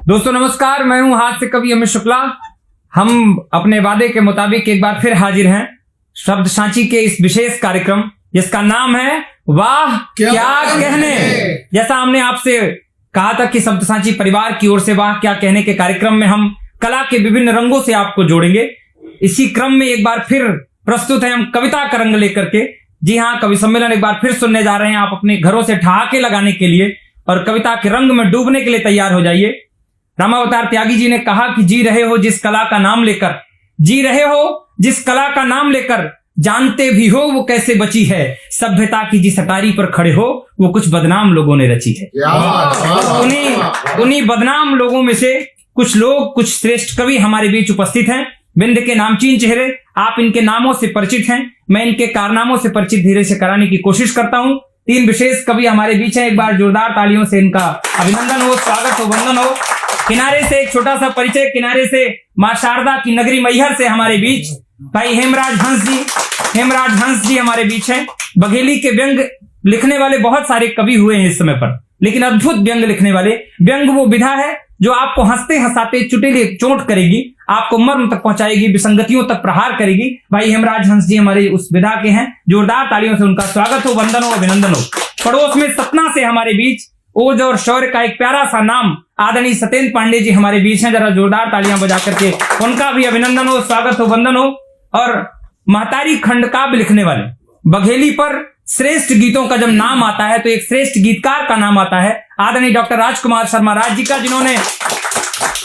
दोस्तों नमस्कार, मैं हूं हास्य कवि अमित शुक्ला। हम अपने वादे के मुताबिक एक बार फिर हाजिर हैं शब्द सांची के इस विशेष कार्यक्रम जिसका नाम है वाह क्या कहने। जैसा हमने आपसे कहा था कि शब्द सांची परिवार की ओर से वाह क्या कहने के कार्यक्रम में हम कला के विभिन्न रंगों से आपको जोड़ेंगे। इसी क्रम में एक बार फिर प्रस्तुत है हम कविता का रंग लेकर के। जी हाँ, कवि सम्मेलन एक बार फिर सुनने जा रहे हैं। आप अपने घरों से ठहाके लगाने के लिए और कविता के रंग में डूबने के लिए तैयार हो जाइए। रामावतार त्यागी जी ने कहा कि जी रहे हो जिस कला का नाम लेकर, जी रहे हो जिस कला का नाम लेकर, जानते भी हो वो कैसे बची है, सभ्यता की जिस अटारी पर खड़े हो वो कुछ बदनाम लोगों ने रची है। उन्हीं बदनाम लोगों में से कुछ लोग, कुछ श्रेष्ठ कवि हमारे बीच उपस्थित हैं। बिंद के नामचीन चेहरे, आप इनके नामों से परिचित हैं, मैं इनके कारनामों से परिचित धीरे से कराने की कोशिश करता हूं। तीन विशेष कवि हमारे बीच हैं, एक बार जोरदार तालियों से इनका अभिनंदन हो, स्वागत हो, वंदन हो। किनारे से एक छोटा सा परिचय, किनारे से मां शारदा की नगरी मैहर से हमारे बीच भाई हेमराज हंस जी हमारे बीच हैं। बघेली के व्यंग लिखने वाले बहुत सारे कवि हुए हैं इस समय पर, लेकिन अद्भुत व्यंग लिखने वाले, व्यंग वो विधा है जो आपको हंसते हंसाते चुटेले चोट करेगी, आपको मर्म तक पहुंचाएगी, विसंगतियों तक प्रहार करेगी। भाई हेमराज हंस जी हमारे उस विधा के हैं। जोरदार तालियों से उनका स्वागत हो, वंदन हो, अभिनंदन हो। पड़ोस में सतना से हमारे बीच ओज और शौर्य का एक प्यारा सा नाम आदरणीय सत्येंद्र पांडे जी हमारे बीच हैं। जरा जोरदार तालियां बजा करके उनका भी अभिनंदन हो, स्वागत हो, वंदन हो। और महतारी खंड काव्य लिखने वाले, बघेली पर श्रेष्ठ गीतों का जब नाम आता है तो एक श्रेष्ठ गीतकार का नाम आता है आदरणीय डॉक्टर राजकुमार शर्मा राज जी का, जिन्होंने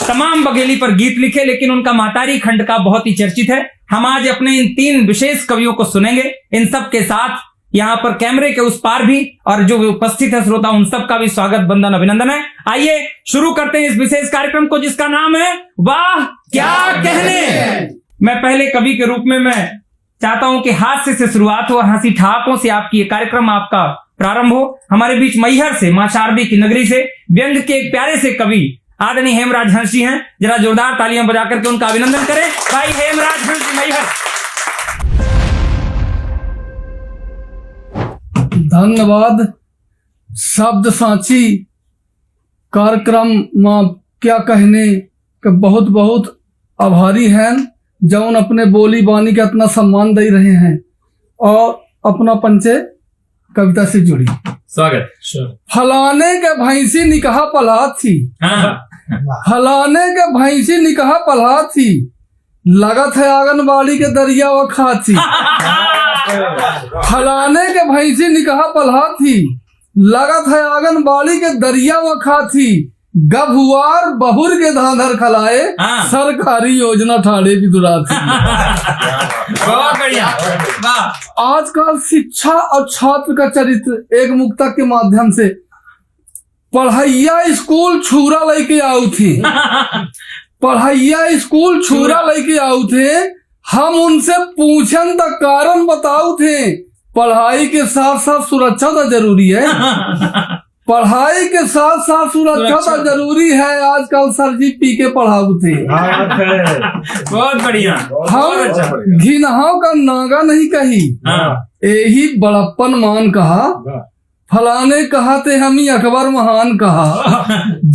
तमाम बघेली पर गीत लिखे, लेकिन उनका महतारी खंड का बहुत ही चर्चित है। हम आज अपने इन तीन विशेष कवियों को सुनेंगे। इन सब के साथ यहाँ पर कैमरे के उस पार भी और जो उपस्थित है श्रोता, उन सब का भी स्वागत, वंदन, अभिनंदन है। आइए शुरू करते हैं इस विशेष कार्यक्रम को जिसका नाम है वाह क्या कहने। मैं पहले कवि के रूप में मैं चाहता हूं कि हास्य से शुरुआत हो और हंसी ठहाकों से आपकी ये कार्यक्रम आपका प्रारंभ हो। हमारे बीच मैहर से, मां शारदा की नगरी से व्यंग के एक प्यारे से कवि आदरणीय हेमराज हंस जी हैं। जरा जोरदार तालियां बजा करके उनका अभिनंदन करें। भाई हेमराज हंस जी मैहर। धन्यवाद। शब्द सांची कार्यक्रम में क्या कहने के बहुत बहुत आभारी हैं, जौन अपने बोली बानी के इतना सम्मान दे रहे हैं और अपना पंचे कविता से जुड़ी। स्वागत। फलाने के भैंसी निकाह पल्हा थी, फलाने के भैंसी निकाह पल्हा थी, लगत है आंगनबाड़ी के दरिया व खाची। फलाने के भैंसी निकाह पल्हा थी, लगत है आंगनबाड़ी के दरिया व खाची, गभुआर बहुर के धांधर खलाए, सरकारी योजना ठाड़े की दुराती। बहुत बढ़िया। आजकल शिक्षा और छात्र का चरित्र एक मुक्तक के माध्यम से, पढ़ैया स्कूल छुरा लेके आऊ थी, पढ़ैया स्कूल छुरा लेके आऊ थे, हम उनसे पूछन तो कारण बताऊ थे, पढ़ाई के साथ साथ सुरक्षा तो जरूरी है, पढ़ाई के साथ साथ सुरक्षा तो जरूरी है। आजकल सर जी पी के पढ़ाऊ थे। बहुत बढ़िया। हम घिनहाव का नागा नहीं कही, यही बड़प्पन मान कहा, फलाने कहा थे हम ही अकबर महान कहा,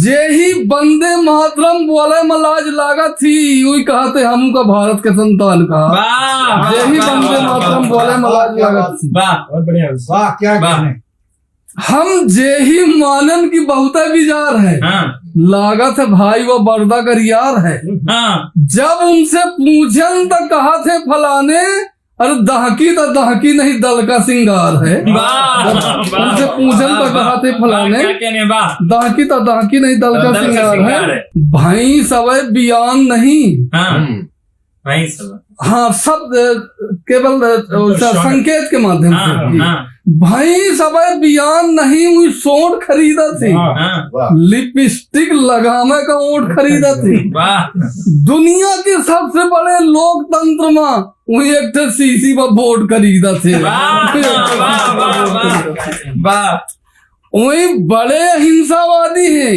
जे ही बंदे मातरम बोले मलाज लागा थी, वही कहा थे हम का भारत के संतान कहा, जे ही बंदे मातरम बोले मलाज लागा थी। बहुत बढ़िया। वाह क्या कहने। हम जे ही मानन की बहुत विजार है, लागत है भाई वो बर्दा करियार है, जब उनसे पूछन तो कहा थे फलाने, अरे दहकी तो दहकी नहीं दल का सिंगार है। उनसे पूछन तो कहा थे फलाने, दहकी तो दहकी नहीं दल का सिंगार है, भाई सवै बयान नहीं, हाँ सब केवल संकेत के माध्यम से, भाई सवै बयान नहीं, हुई सोट खरीदा थी, लिपस्टिक लगाने का ओट खरीदा थी, दुनिया के सबसे बड़े लोकतंत्र में वही एक सीसी पर वोट खरीदा थे, वही बड़े अहिंसावादी हैं,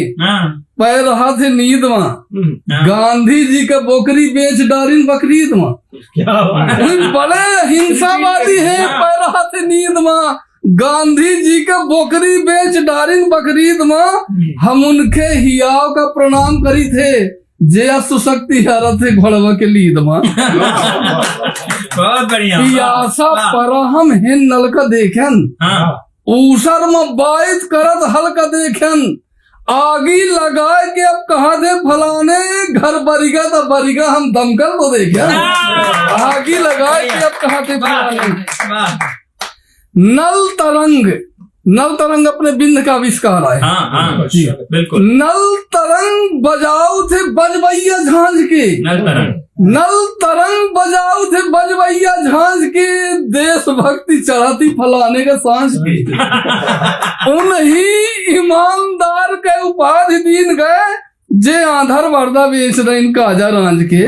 पैर रहा थे नींद में, गांधी जी का बोकरी बेच डारिन बकरीद में, वही बड़े अहिंसावादी हैं, पैर रहा थे नींद में, गांधी जी के बोकरी बेच डारिन बकरीद में हम उनके हियाव का प्रणाम करी थे जे सुशक्ति हरत थे घोड़वा के लीद में बहुत बढ़िया। पियासा पर हम हेन नल का देखन ऊसर में बाइत करत हल का देखन आगी लगाए के अब कहा थे फलाने घर बरिगा तो बरिगा हम दमकल को देखे आगी लगाए के अब कहा थे फलाने। नल तरंग अपने बिंद का आविष्कार है। हाँ, बिल्कुल। नल तरंग बजाऊ थे बजबैया झांझ के नल तरंग बजाऊ थे बजबैया झांझ के देशभक्ति चढ़ाती फलाने का सांझ के उन्हीं ईमानदार के उपाधि दीन गए जे आधार वर्दा बेच रहे इनका आजा रांझ के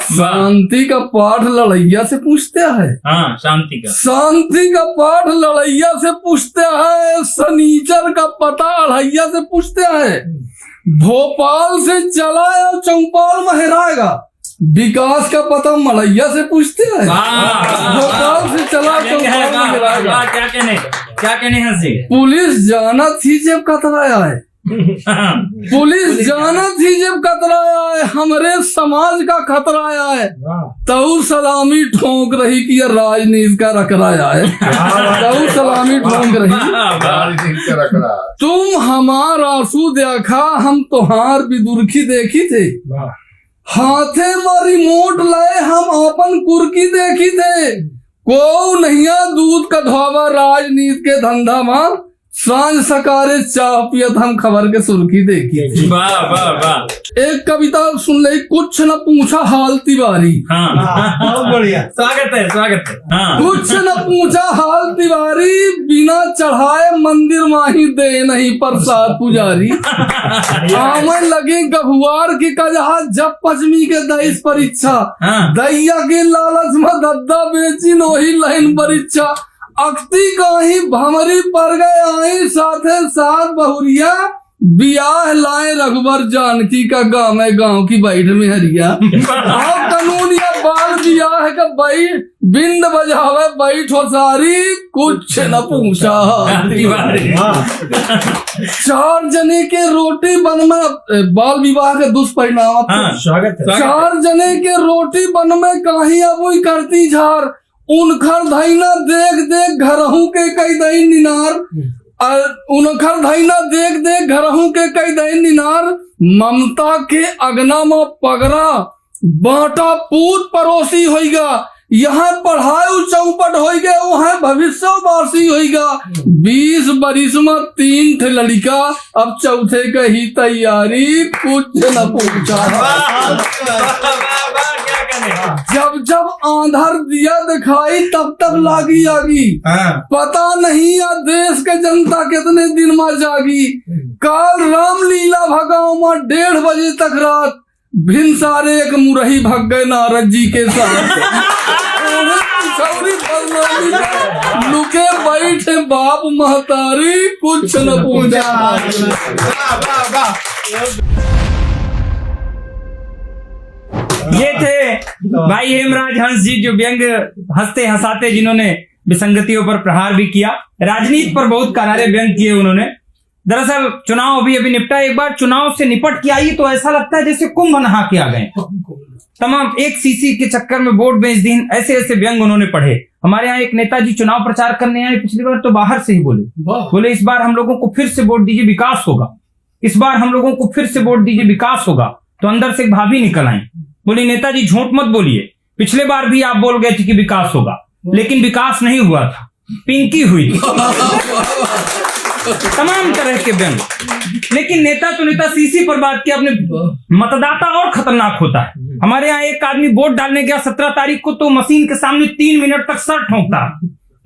शांति का पाठ लड़ैया से पूछते हैं। हाँ, शांति का पाठ लड़ैया से पूछते हैं। सनीचर का पता अढ़ैया से पूछते हैं। भोपाल से चला या चौपाल में हेराएगा विकास का पता मलैया से पूछते हैं। भोपाल से चला चौपाल में हेराएगा। क्या कहने हंसी। पुलिस जाना थी जब कतराया है पुलिस जाना थी जब कतराया है हमारे समाज का खतराया है तऊ सलामी ठोंक रही कि यह राजनीति का रकराया है तऊ सलामी ठोंक रही तुम हमार आंसू देखा हम तुहार विदुरखी देखी थे हाथे में रिमोट लाए हम अपन कुर्की देखी थे को नहिया दूध का ढाबा राजनीति के धंधा में सांझ सकारे चाह पियत हम खबर के सुर्खी देखी। वाह वाह वाह। एक कविता सुन ले कुछ न पूछा हाल तिवारी। बहुत बढ़िया। स्वागत है कुछ न पूछा हाल तिवारी बिना चढ़ाए मंदिर माही दे नहीं प्रसाद पुजारी आमन लगे गहुआर की कजहा जब पचमी के दईस परीक्षा दैया के लालच में दद्दा बेची नोही लाइन परीक्षा अख्ती काही भमरी पर गए आई साथे साथ बहुरिया बियाह लाए रघुबर जानकी का गाँव है गाँव की बैठ में हरिया अब कानून या बाल बियाह का बैठ बिंद बजावे बैठ हो सारी कुछ न पूछा। चार जने के रोटी बन में बाल विवाह के दुष्परिणाम। चार जने के रोटी बन में काही अब करती झार उनखर धैना देख देख घरहू के कई दई निनार उनखर धैना देख देख घरहू के कई दई निनार ममता के अगना में पगरा बाटा पूत पड़ोसी होइगा यहाँ पढ़ाई चौपट होइगा वहाँ भविष्य वासी होइगा 20 बरिस में 3 थे लड़का अब चौथे का ही तैयारी कुछ न पूछा। जब जब आंधर दिया दिखाई तब तब लागी आगी पता नहीं या देश के जनता कितने दिन में जागी काल रामलीला भगाओ में 1:30 बजे तक रात भिन सारे एक मुरही भग गए नारद जी के साथ लुके बैठे बाप महतारी कुछ न पूछा। ये थे भाई हेमराज हंस जी जो व्यंग हंसते हंसाते जिन्होंने विसंगतियों पर प्रहार भी किया राजनीति पर बहुत करारे व्यंग किए उन्होंने। दरअसल चुनाव अभी निपटा एक बार चुनाव से निपट के आई तो ऐसा लगता है जैसे कुंभ नहा के आ गए तमाम एक सीसी के चक्कर में वोट बेच दी ऐसे ऐसे व्यंग उन्होंने पढ़े। हमारे यहाँ एक नेताजी चुनाव प्रचार करने आए पिछली बार तो बाहर से ही बोले इस बार हम लोगों को फिर से वोट दीजिए विकास होगा इस बार हम लोगों को फिर से वोट दीजिए विकास होगा। तो अंदर से एक भाभी निकल आई बोली नेताजी झूठ मत बोलिए पिछले बार भी आप बोल गए थे कि विकास होगा लेकिन विकास नहीं हुआ था पिंकी हुई थी। तमाम तरह के व्यंग लेकिन नेता तो नेता सीसी पर बात किया अपने मतदाता और खतरनाक होता है। हमारे यहाँ एक आदमी वोट डालने गया 17 तारीख को तो मशीन के सामने 3 मिनट तक सर ठोंकता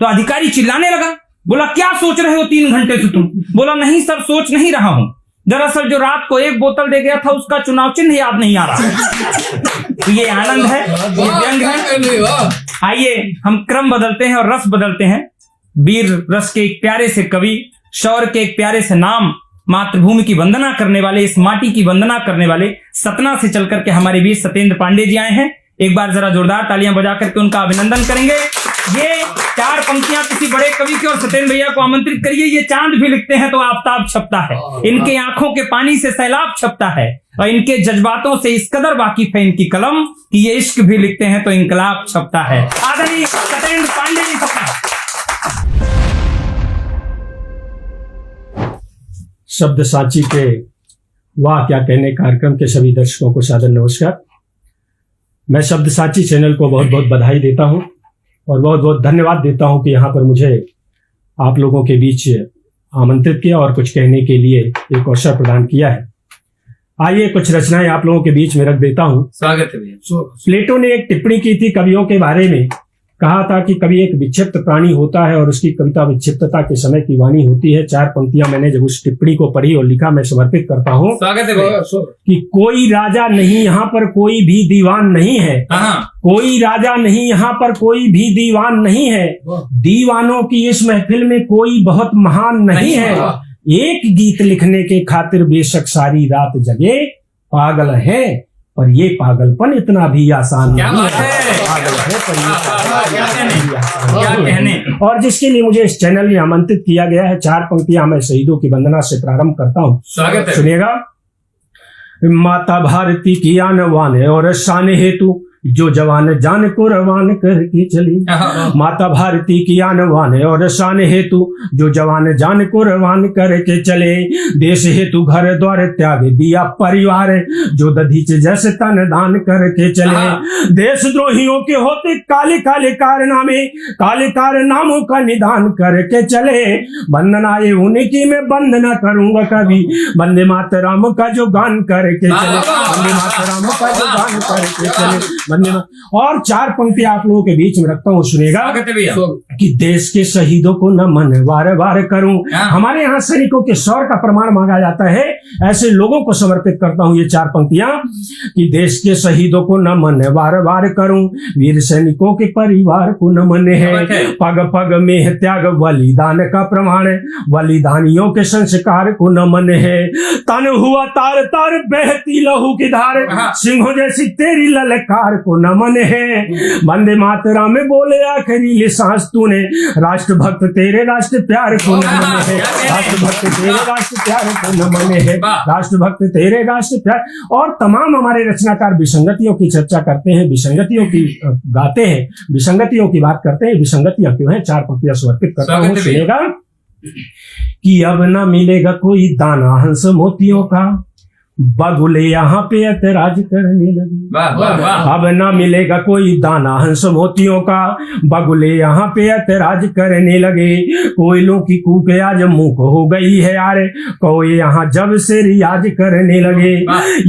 तो अधिकारी चिल्लाने लगा बोला क्या सोच रहे हो 3 घंटे से तुम। बोला नहीं सर सोच नहीं रहा हूं दरअसल जो रात को 1 बोतल दे गया था उसका चुनाव चिन्ह याद नहीं आ रहा। तो ये आनंद है ये व्यंग है। आइए हम क्रम बदलते हैं और रस बदलते हैं। वीर रस के एक प्यारे से कवि शौर्य के एक प्यारे से नाम मातृभूमि की वंदना करने वाले इस माटी की वंदना करने वाले सतना से चल करके हमारे वीर सत्येंद्र पांडे जी आए हैं। एक बार जरा जोरदार तालियां बजा करके उनका अभिनंदन करेंगे। ये 4 पंक्तियां किसी बड़े कवि की, और सत्येंद्र भैया को आमंत्रित करिए। ये चांद भी लिखते हैं तो आफताब छपता है, इनके आंखों के पानी से सैलाब छपता है, और इनके जज्बातों से इस कदर वाकिफ है इनकी कलम कि ये इश्क भी लिखते हैं तो इनकलाब छपता है। आदरणीय सत्येंद्र पांडे जी छपता। शब्द साची के वाह क्या कहने कार्यक्रम के सभी दर्शकों को सादर नमस्कार। मैं शब्द साची चैनल को बहुत बहुत बधाई देता हूं और बहुत बहुत धन्यवाद देता हूं कि यहाँ पर मुझे आप लोगों के बीच आमंत्रित किया और कुछ कहने के लिए एक अवसर प्रदान किया है। आइए कुछ रचनाएं आप लोगों के बीच में रख देता हूं। स्वागत है भैया। प्लेटो ने एक टिप्पणी की थी कवियों के बारे में। कहा था कि कवि एक विक्षिप्त प्राणी होता है और उसकी कविता विक्षिप्तता के समय की वाणी होती है। 4 पंक्तियां मैंने जब उस टिप्पणी को पढ़ी और लिखा, मैं समर्पित करता हूं। स्वागत है भैया। कि कोई राजा नहीं यहाँ पर, कोई भी दीवान नहीं है। कोई राजा नहीं यहाँ पर, कोई भी दीवान नहीं है। दीवानों की इस महफिल में कोई बहुत महान नहीं है। एक गीत लिखने के खातिर बेशक सारी रात जगे पागल है, पर ये पागलपन इतना भी आसान नहीं है। पागल है पर ये कहने। और जिसके लिए मुझे इस चैनल में आमंत्रित किया गया है, 4 पंक्तियां मैं शहीदों की वंदना से प्रारंभ करता हूं। स्वागत है। सुनिएगा। माता भारती की आन वान और शान हेतु जो जवान जान को रवान करके चली। माता भारती की आन वान और शान हेतु जो जवान जान को रवान करके चले। देश हेतु घर द्वार त्याग दिया परिवार जो दधीच जैसे तन दान करके चले। देशद्रोहियों के होते काले काले कारनामे, काले कारनामों का निदान करके चले। वंदनाएं उनकी मैं बंद न करूंगा कभी, वंदे मातरम का जो गान करके चले। वंदे मातरम का जो गान करके चले। और 4 पंक्ति आप लोगों के बीच में रखता हूँ, सुनेगा। कि देश के शहीदों को नमन वार वार करूं। हमारे यहाँ सैनिकों के शौर्य का प्रमाण मांगा जाता है, ऐसे लोगों को समर्पित करता हूँ ये 4 पंक्तियां। कि देश के शहीदों को नमन वार वार करूं, वीर सैनिकों के परिवार को नमन है। पग पग में त्याग बलिदान का प्रमाण, बलिदानियों के संस्कार को नमन है। तन हुआ तार तार बहती लहू की धार, सिंहों जैसी तेरी ललकार को नमन है। वंदे मातरम में बोले आखिरी सांस तूने, राष्ट्रभक्त तेरे राष्ट्र प्यार को नमन है। राष्ट्रभक्त तेरे राष्ट्र प्यार को नमन है। राष्ट्रभक्त तेरे राष्ट्र प्यार। और तमाम हमारे रचनाकार विसंगतियों की चर्चा करते हैं, विसंगतियों की गाते हैं, विसंगतियों की बात करते हैं। विसंगतियां क्यों हैं? 4 पंक्तियां समर्पित करता हूँ, सुनेगा। कि अब न मिलेगा कोई दाना हंस मोतियों का, बगुले यहाँ पे ऐतराज करने लगी। अब ना मिलेगा कोई दाना हंस मोतियों का, बगुले यहाँ पे ऐतराज करने लगे। कोयलों की कूक आज मुख हो गई है यार, कोई यहाँ जब से रियाज करने लगे।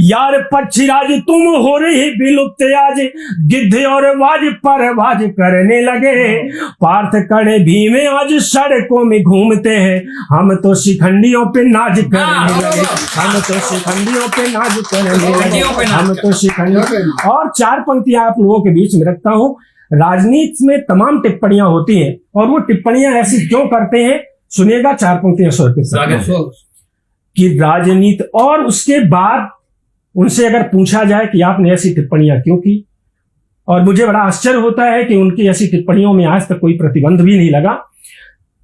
यार पक्षीराज तुम हो रहे विलुप्त आज, गिद्ध और वाज परवाज करने लगे। पार्थ कड़े भीमे आज सड़कों में घूमते हैं, हम तो शिखंडियों पे नाज करने लगे। हम तो शिखंडियों पे नाज करने लगे, हम तो शिखंडियों। और 4 पंक्तियां आप लोगों के बीच में रखता हूं। राजनीति में तमाम टिप्पणियां होती हैं और वो टिप्पणियां ऐसी क्यों करते हैं, सुनिएगा। 4 पंक्तियां कि राजनीति, और उसके बाद उनसे अगर पूछा जाए कि आपने ऐसी टिप्पणियां क्यों की, और मुझे बड़ा आश्चर्य होता है कि उनकी ऐसी टिप्पणियों में आज तक कोई प्रतिबंध भी नहीं लगा।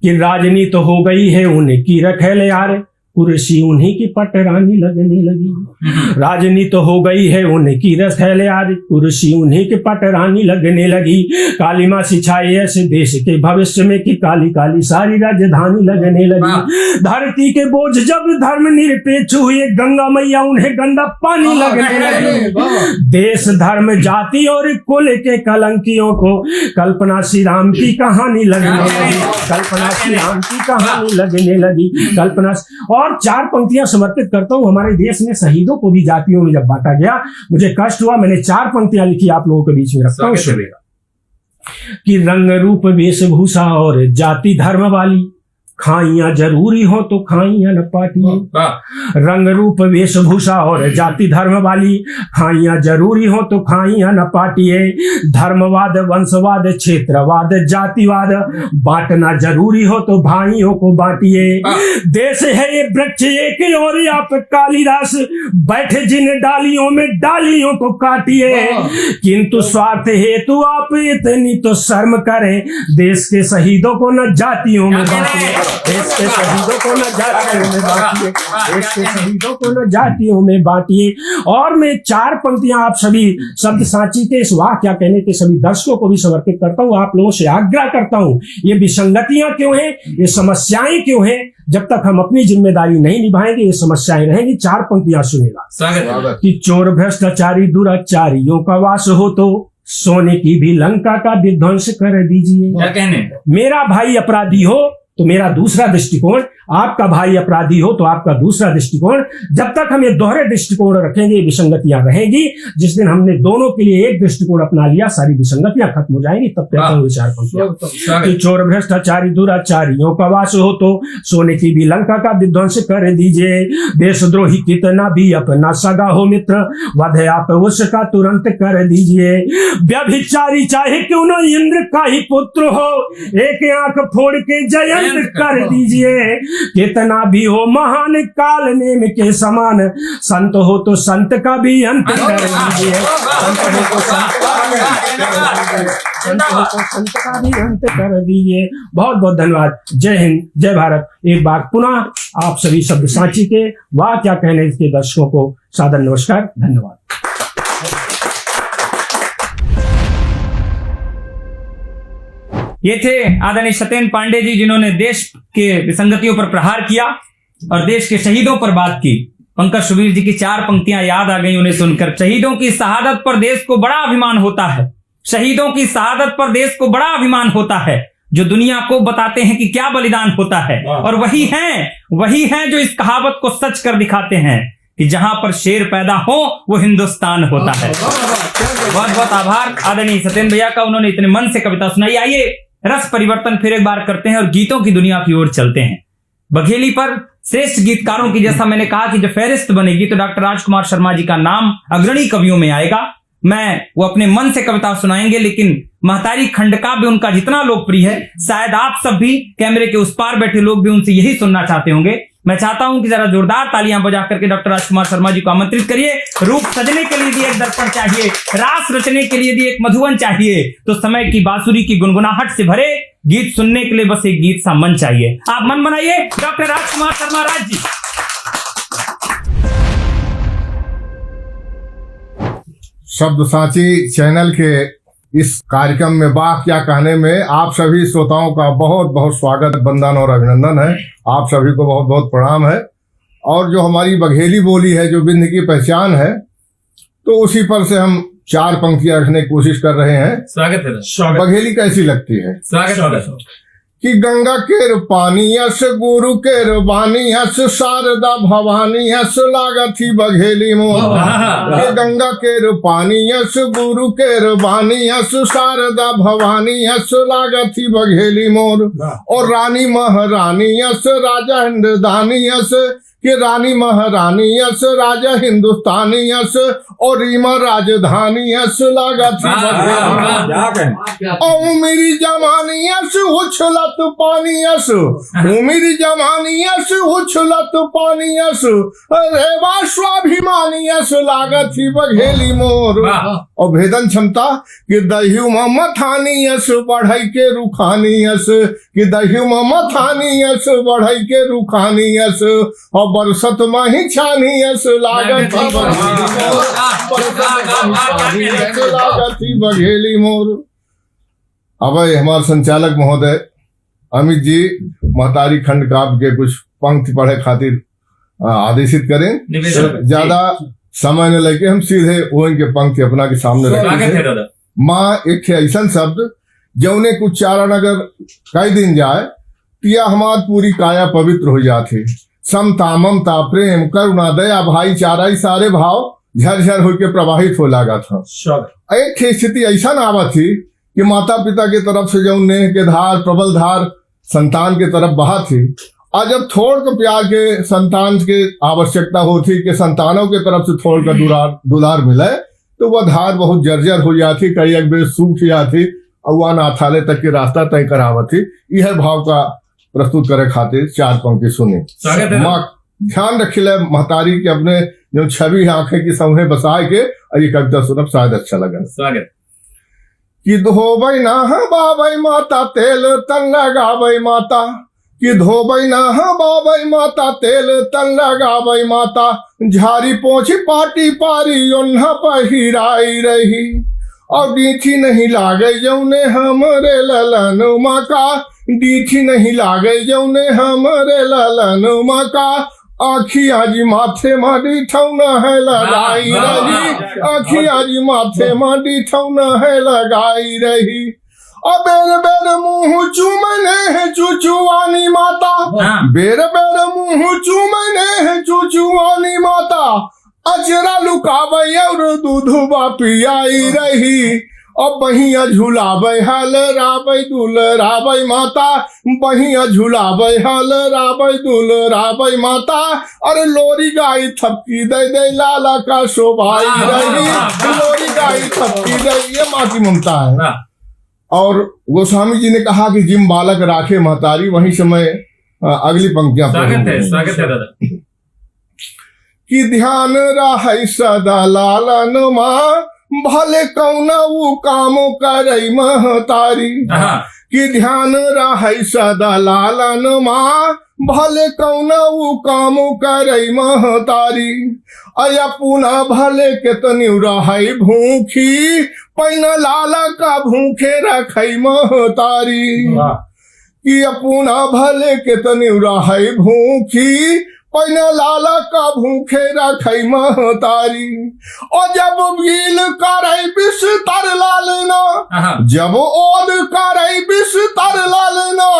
कि राजनीति हो गई है उनकी रखेले यार, कुर्सी उन्हीं की पटरानी लगने लगी। राजनीति हो गई है उनकी रखेले यार, कुर्सी उन्हीं की पटरानी लगने लगी। काली माँ सिछाई ऐसे देश के भविष्य में कि काली काली सारी राजधानी लगने लगी। धरती के बोझ जब धर्म निरपेक्ष हुए, गंगा मैया उन्हें गंदा पानी लगने लगी। देश धर्म जाति और कुल के कलंकियों को कल्पना श्री राम की कहानी लगने लगी। कल्पना श्री राम की कहानी लगने लगी। कल्पना। और 4 पंक्तियां समर्पित करता हूं। हमारे देश में शहीदों को भी जातियों में जब बांटा गया, मुझे कष्ट हुआ। मैंने 4 पंक्तियां लिखी, आप लोगों के बीच में रखता हूं। कि रंग रूप वेशभूषा और जाति धर्म वाली, खाइया जरूरी हो तो खाइया न पाटिए। रंग रूप वेशभूषा और जाति धर्म वाली खाइया जरूरी हो तो खाइया न पाटिए। धर्मवाद वंशवाद क्षेत्रवाद जातिवाद बांटना जरूरी हो तो भाइयों को बांटिए। देश है ये वृक्ष एक और आप कालिदास बैठे जिन डालियों में डालियों को काटिए। किंतु स्वार्थ हेतु आप इतनी तो शर्म करें, देश के शहीदों को न जातियों में बांटिए। देश के शहीदों को न जातियों में बांटिए। देश के शहीदों को न जातियों में बांटिए। और मैं 4 पंक्तियां आप सभी शब्द सांची के इस वाक्य कहने के सभी दर्शकों को भी समर्पित करता हूं। आप लोगों से आग्रह करता हूं, ये विसंगतियां क्यों हैं, ये समस्याएं क्यों हैं, जब तक हम अपनी जिम्मेदारी नहीं निभाएंगे ये समस्याएं रहेंगी। 4 पंक्तियां सुनेगा कि चोर भ्रष्टाचारी दुराचारियों का वास हो तो सोने की भी लंका का विध्वंस कर दीजिए। क्या कहने? मेरा भाई अपराधी हो तो मेरा दूसरा दृष्टिकोण, आपका भाई अपराधी हो तो आपका दूसरा दृष्टिकोण। जब तक हम ये दोहरे दृष्टिकोण रखेंगे विसंगतियां रहेगी। जिस दिन हमने दोनों के लिए एक दृष्टिकोण अपना लिया सारी विसंगतियां खत्म हो जाएंगी। तब कहता हूँ विचार कि चोर भ्रष्टाचारी दुराचारियों का वास हो तो सोने की भी लंका का विध्वंस कर दीजिए। देशद्रोही कितना भी अपना सगा हो मित्र, वध आप उसका तुरंत कर दीजिए। व्यभिचारी चाहे क्यों न इंद्र का ही पुत्र हो, एक आंख फोड़ के जयंत कर दीजिए। कितना भी हो महान काल नेम के समान, संत हो तो संत का भी अंत कर दीजिए। संत हो तो संत का भी अंत कर दीजिए। बहुत बहुत धन्यवाद। जय हिंद, जय भारत। एक बार पुनः आप सभी शब्द सांची के वाह क्या कहने के दर्शकों को सादर नमस्कार, धन्यवाद। ये थे आदरणीय सत्येंद्र पांडे जी, जिन्होंने देश के विसंगतियों पर प्रहार किया और देश के शहीदों पर बात की। पंकज सुबीर जी की 4 पंक्तियां याद आ गई उन्हें सुनकर। शहीदों की शहादत पर देश को बड़ा अभिमान होता है। शहीदों की शहादत पर देश को बड़ा अभिमान होता है, जो दुनिया को बताते हैं कि क्या बलिदान होता है। और वही हैं जो इस कहावत को सच कर दिखाते हैं कि जहां पर शेर पैदा हो वो हिंदुस्तान होता है। बहुत बहुत आभार आदरणीय सत्येंद्र भैया का, उन्होंने इतने मन से कविता सुनाई। आइए रस परिवर्तन फिर एक बार करते हैं और गीतों की दुनिया की ओर चलते हैं। बघेली पर श्रेष्ठ गीतकारों की जैसा मैंने कहा कि जब फहरिस्त बनेगी तो डॉक्टर राजकुमार शर्मा जी का नाम अग्रणी कवियों में आएगा। वो अपने मन से कविता सुनाएंगे, लेकिन महतारी खंडकाव्य उनका जितना लोकप्रिय है, शायद आप सब भी कैमरे के उस पार बैठे लोग भी उनसे यही सुनना चाहते होंगे। मैं चाहता हूं कि जरा जोरदार तालियां बजा करके डॉक्टर राजकुमार शर्मा जी को आमंत्रित करिए। रूप सजने के लिए भी एक दर्पण चाहिए, रास रचने के लिए भी एक मधुवन चाहिए, तो समय की बांसुरी की गुनगुनाहट से भरे गीत सुनने के लिए बस एक गीत सा मन चाहिए। आप मन बनाइए, डॉक्टर राजकुमार शर्मा राज जी। शब्द सांची चैनल के इस कार्यक्रम में वाह क्या कहने में आप सभी श्रोताओं का बहुत बहुत स्वागत, वंदन और अभिनंदन है। आप सभी को बहुत बहुत प्रणाम है। और जो हमारी बघेली बोली है, जो विंध्य की पहचान है, तो उसी पर से हम 4 पंक्तियां रखने की कोशिश कर रहे हैं। स्वागत है। बघेली कैसी लगती है? स्वागत कि गंगा केर पानी यस गुरु केर बानी यस शारदा भवानी यस लागथी बघेली मोर। कि गंगा केर पानी यस गुरु केर बानी यस शारदा भवानी यस लागथी बघेली मोर। और रानी महारानी यस राजा हिंदुस्तानी यस, कि रानी महारानी यस राजा हिंदुस्तानी यस, और रीमा राजधानी यस लागथी बघेली। ओ मेरी जवानी यस उछलत पानी यस, ओ मेरी जवानी यस उछलत पानी यस, रेवा स्वाभिमानी यस लागथी बघेली मोर। और भेदन क्षमता कि दह्यु मथानी यस बढ़ई के रुखानी यस, कि दह्यु मथानी यस बढ़ई के रुखानी यस, और बरसत माही छानी यस लागथी बघेली मोर। अब हमारे संचालक महोदय अमित जी महतारी खंड काव्य के कुछ पंक्ति पढ़े खातिर आदेशित करें। ज्यादा समय न लेके हम सीधे वो इनके पंक्ति अपना के सामने रखें। माँ एक ऐसा शब्द जौने कुछ चारण अगर कई दिन जाए पिया हमार पूरी काया पवित्र हो जाते। समता ममता प्रेम करुणा दया भाईचारा सारे भाव झरझर होकर प्रवाहित हो लगा था। एक स्थिति ऐसा आवा थी कि माता पिता के तरफ से जो नेह के धार प्रबल धार संतान के तरफ बहा थी। और जब थोड़ को प्यार के संतान के आवश्यकता होती कि संतानों के तरफ से थोड़ का दुलार मिले, तो वह धार बहुत जर्जर हो जाती, कई एक बेर सूख जाती और वह अनाथालय तक के रास्ता तय करावती। यह भाव का प्रस्तुत करे खातिर 4 पंक्ति सुनी। माँ ध्यान रखिले महतारी के अपने जो छवि आंखें की समूहे बसाए के, और ये कविता सुनब शायद अच्छा लगा। स्वागत। कि धोबई नहबाबै माता तेल तन लगाबै माता, कि धोबई नहबाबै माता तेल तन लगाबै माता, झाड़ी पोछ पाटी पारी ओन्हा पहिराई रही, और डीठी नहीं लागे जौने हमरे ललन माँ का, डीठी नहीं लागे जौने हमरे ललन माँ का, आखिया जी माथे माडी ठौना है लगाई रही, आखिया जी माथे माडी ठौना है लगाई रही, और बेर बेर मुँह चूमने है चुचुआनी माता, बेर बेर मुँह चूमने है चुचुआनी माता, अचरा लुकाबै और दूधवा पियाई रही, और बहिया झुलाबै हल राबै दुलराबै माता, बहिया झुलाबै हल राबै दुलराबै माता, अरे लोरी गाई थपकी दे दे लाला का शोभाई रही, लोरी गाई थपकी दे, ये माँ की ममता है। और गोस्वामी जी ने कहा कि जिम बालक राखे महतारी, वहीं समय अगली पंक्तियां स्वागत है दादा। कि ध्यान रहे सदा लालन माँ, भले कौना वो काम करे महतारी, कि ध्यान रहे सदा लालन माँ, भले कौना वो काम करे महतारी, अया पुनः भले केतनी रहे भूखी, पैना लाला का भूखे रखे महतारी, कि पुनः भले केतनी रहे भूखी, पैना लाला का भूखे रखे महतारी, और जब गील करे बिस्तर लालना, जब ओद करे बिस्तर लालना,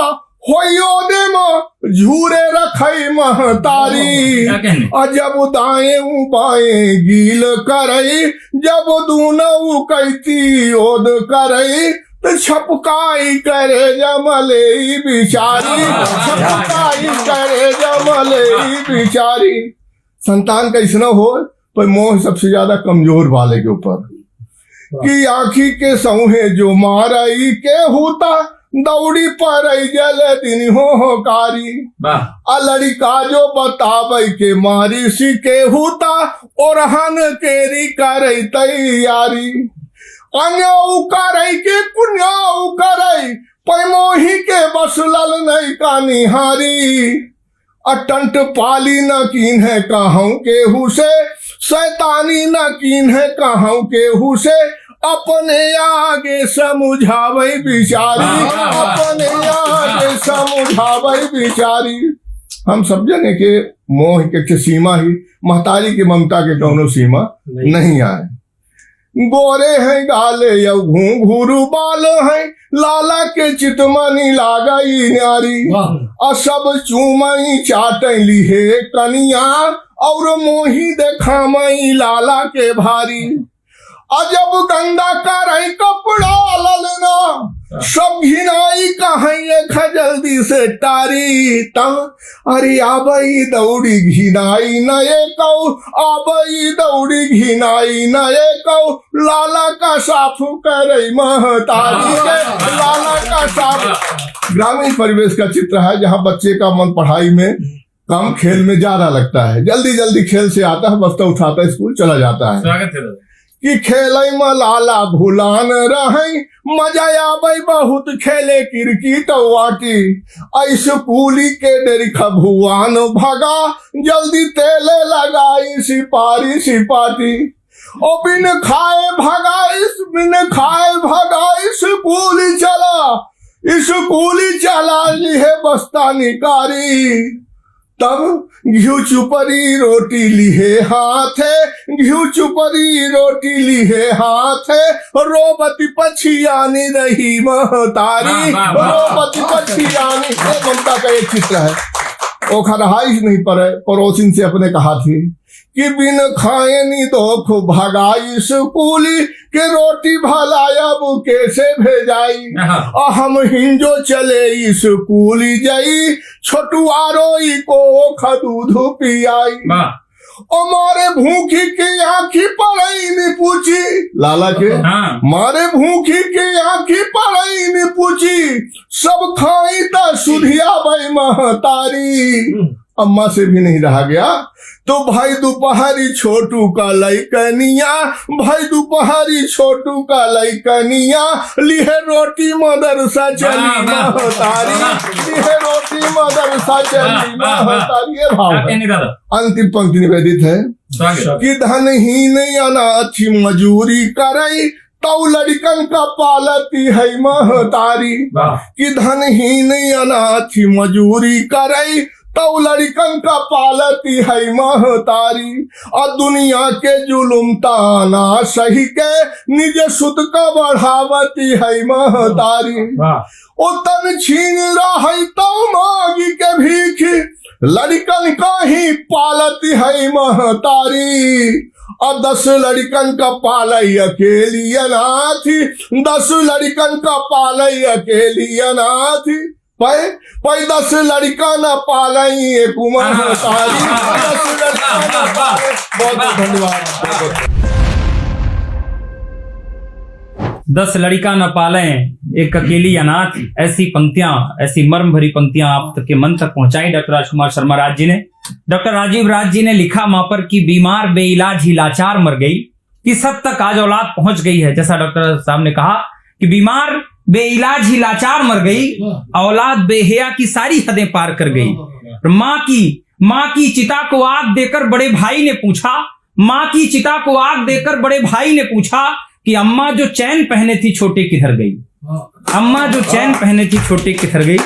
होयोदे में झूरे रखे महतारी, और जब दाएं बाएं गील करे, जब दूनों कैती ओद करे, तो छपकाई करे जमले बिचारी, छपकाई करे जमले बिचारी। संतान कैसना हो पर मोह सबसे ज्यादा कमजोर वाले के ऊपर, कि आँखी के सौहे जो मारई के होता, दौड़ी पर जल दिन हो कारी, लड़का जो बताबै के मारी सी के होता, और हन केरी करे तैयारी, अन्याऊ करे के कुन्याऊ करे, पैमोही के बसलल नहीं का निहारी, अटंट पाली न कीन है कहूँ केहू से, शैतानी न कीन है कहूँ केहू से, अपने आगे समझावे बिचारी, अपने आगे समझावे बिचारी। हम सब जने के मोह के सीमा ही, महतारी की ममता के कौनो सीमा नहीं आए। गोरे हैं गाले या घूंघरू बाल हैं, लाला के चितमनी लागई न्यारी, और सब चूमई चाटली है कनिया, और मोही देखामई लाला के भारी, अजब गंदा करे कपड़ा ललना, सब घिनाई कहीं जल्दी से तारी, अरे आबई दौड़ी घिनाई नए कौ, आबई दौड़ी घिनाई नए कौ, लाला का साफ करे महतारी के, लाला का साफ। ग्रामीण परिवेश का चित्र है जहाँ बच्चे का मन पढ़ाई में कम, खेल में ज्यादा लगता है, जल्दी जल्दी खेल से आता है, बस्ता उठाता है, स्कूल चला जाता है। स्वागत है। कि खेलै में लाला भूलान रहे, मजा आबै बहुत खेले क्रिकेट वाटी, स्कूली के डेरिखा भुआन भगा, जल्दी तेले लगाई सिपारी सिपाटी, ओ बिन खाए भगा स्कूली चला लिहे बस्ता निकारी, तब घिउ चुपरी रोटी लिहे हाथे, घिउ चुपरी रोटी लिहे हाथे, रोबती पछियानी रही महतारी, रोबती पछियानी। ममता का एक चित्र है। ओखा रहाइश नहीं पड़े, पड़ोसिन से अपने कहा थी कि बिन खाए नी दोख भगाई स्कूली के रोटी भला अब कैसे भेजाई। हम हिंजो चले स्कूली जाई छोटुआ रोई को दूध पियाई। मारे भूखी के आँखी पड़ई ने पूछी लाला के मारे भूखी के आँखी पड़ई ने पूछी सब खाई ता सुधिया भाई महतारी। अम्मा से भी नहीं रहा गया तो भाई दोपहरी छोटू का लइकनिया भाई दोपहरी छोटू का लइकनिया लिहे रोटी मदरसा चली महतारी लिहे रोटी मदरसा चली महतारी। ये भाव अंतिम पंक्ति निवेदित है कि धनहीन अनाथी मजूरी करई तो लड़कन का पालती है महतारी। कि धनहीन अनाथी मजूरी करई तो लड़कन का पालती है महतारी। और दुनिया के जुलुम ताना सही के निज सुत का बढ़ावती है महतारी। ओ तन छीन रहा तो मांगी के भीख लड़कन का ही पालती है महतारी। और 10 लड़कन का पालई अकेली अनाथी 10 लड़कन का पालई अकेली अनाथी। पै 10 लड़का न पालई एक महतारी 10 लड़का न पाले। बहुत धन्यवाद। 10 लड़का न पाले एक अकेली अनाथ, ऐसी पंक्तियां ऐसी मर्म भरी पंक्तियां आप तक के मन तक पहुंचाई डॉक्टर राजकुमार शर्मा राज जी ने। डॉक्टर राजीव राज जी ने लिखा वहां पर कि बीमार बेइलाज ही लाचार मर गई, कि सब तक आज औलाद पहुंच गई है। जैसा डॉक्टर साहब ने कहा कि बीमार बेइलाज ही लाचार मर गई, औलाद बेहया की सारी हदें पार कर गई। माँ की चिता को आग देकर बड़े भाई ने पूछा माँ की चिता को आग देकर बड़े भाई ने पूछा कि अम्मा जो चैन पहने थी छोटे किधर गई। अम्मा जो चैन पहने थी छोटे किधर गई।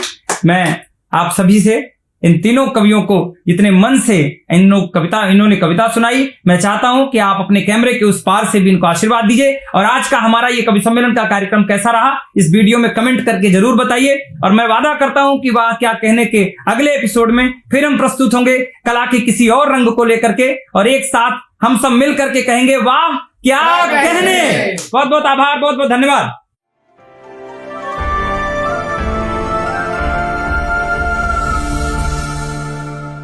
मैं आप सभी से इन तीनों कवियों को जितने मन से इन्होंने कविता सुनाई, मैं चाहता हूं कि आप अपने कैमरे के उस पार से भी इनको आशीर्वाद दीजिए। और आज का हमारा ये कवि सम्मेलन का कार्यक्रम कैसा रहा इस वीडियो में कमेंट करके जरूर बताइए। और मैं वादा करता हूं कि वाह क्या कहने के अगले एपिसोड में फिर हम प्रस्तुत होंगे कला के किसी और रंग को लेकर के, और एक साथ हम सब मिल करके कहेंगे वाह क्या कहने। बहुत बहुत आभार, बहुत बहुत धन्यवाद।